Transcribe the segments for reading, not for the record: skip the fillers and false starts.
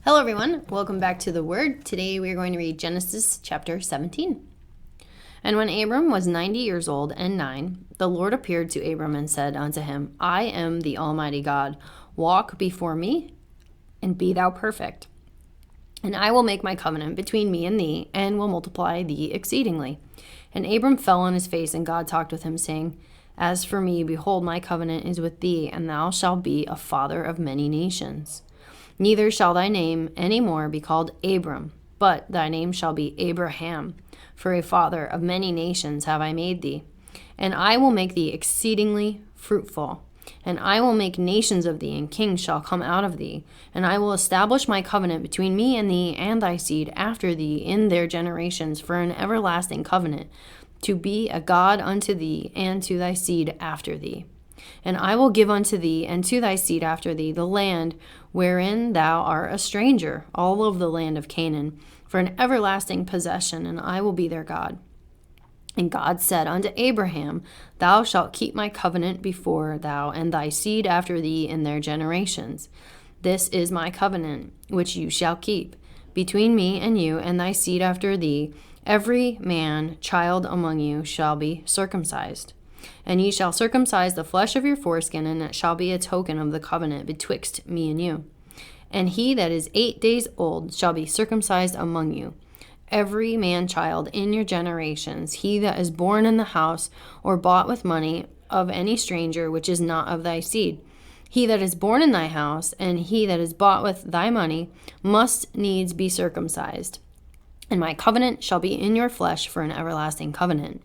Hello everyone, welcome back to the Word. Today we are going to read Genesis chapter 17. And when Abram was 90 years old and 9, the Lord appeared to Abram and said unto him, I am the Almighty God. Walk before me and be thou perfect. And I will make my covenant between me and thee, and will multiply thee exceedingly. And Abram fell on his face, and God talked with him, saying, As for me, behold, my covenant is with thee, and thou shalt be a father of many nations. Neither shall thy name any more be called Abram, but thy name shall be Abraham. For a father of many nations have I made thee. And I will make thee exceedingly fruitful. And I will make nations of thee, and kings shall come out of thee. And I will establish my covenant between me and thee and thy seed after thee in their generations for an everlasting covenant, to be a God unto thee and to thy seed after thee. And I will give unto thee and to thy seed after thee the land wherein thou art a stranger, all of the land of Canaan, for an everlasting possession, and I will be their God. And God said unto Abraham, Thou shalt keep my covenant before thou and thy seed after thee in their generations. This is my covenant, which you shall keep, between me and you and thy seed after thee. Every man child among you shall be circumcised. And ye shall circumcise the flesh of your foreskin, and it shall be a token of the covenant betwixt me and you. And he that is 8 days old shall be circumcised among you. Every man child in your generations, he that is born in the house or bought with money of any stranger which is not of thy seed. He that is born in thy house, and he that is bought with thy money, must needs be circumcised. And my covenant shall be in your flesh for an everlasting covenant.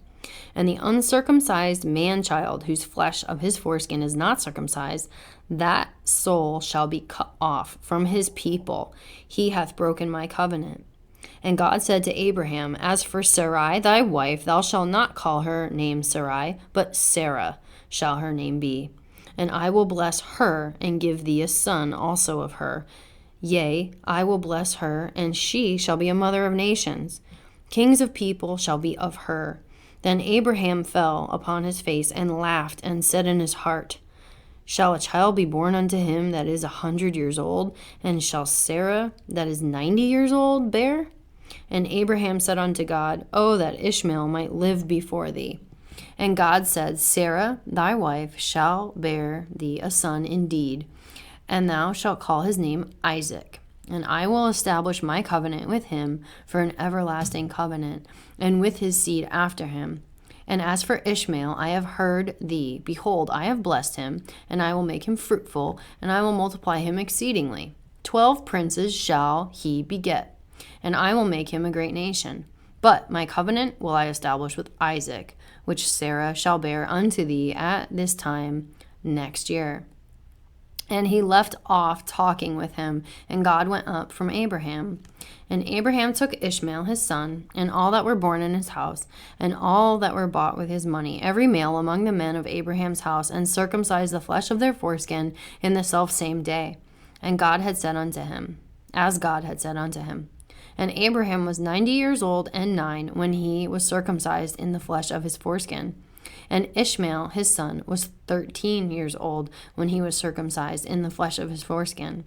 And the uncircumcised man-child, whose flesh of his foreskin is not circumcised, that soul shall be cut off from his people. He hath broken my covenant. And God said to Abraham, As for Sarai thy wife, thou shalt not call her name Sarai, but Sarah shall her name be. And I will bless her, and give thee a son also of her. Yea, I will bless her, and she shall be a mother of nations. Kings of people shall be of her. Then Abraham fell upon his face and laughed, and said in his heart, Shall a child be born unto him that is 100 years old? And shall Sarah that is 90 years old bear? And Abraham said unto God, Oh, that Ishmael might live before thee. And God said, Sarah thy wife shall bear thee a son indeed, and thou shalt call his name Isaac. And I will establish my covenant with him for an everlasting covenant, and with his seed after him. And as for Ishmael, I have heard thee. Behold, I have blessed him, and I will make him fruitful, and I will multiply him exceedingly. 12 princes shall he beget, and I will make him a great nation. But my covenant will I establish with Isaac, which Sarah shall bear unto thee at this time next year. And he left off talking with him, and God went up from Abraham. And Abraham took Ishmael his son, and all that were born in his house, and all that were bought with his money, every male among the men of Abraham's house, and circumcised the flesh of their foreskin in the selfsame day. And God had said unto him, as God had said unto him. And Abraham was 90 years old and 9 when he was circumcised in the flesh of his foreskin. And Ishmael his son was 13 years old when he was circumcised in the flesh of his foreskin.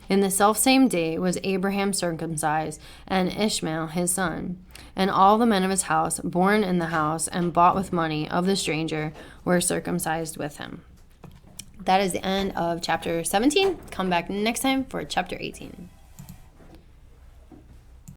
In the selfsame day was Abraham circumcised, and Ishmael his son. And all the men of his house, born in the house and bought with money of the stranger, were circumcised with him. That is the end of chapter 17. Come back next time for chapter 18.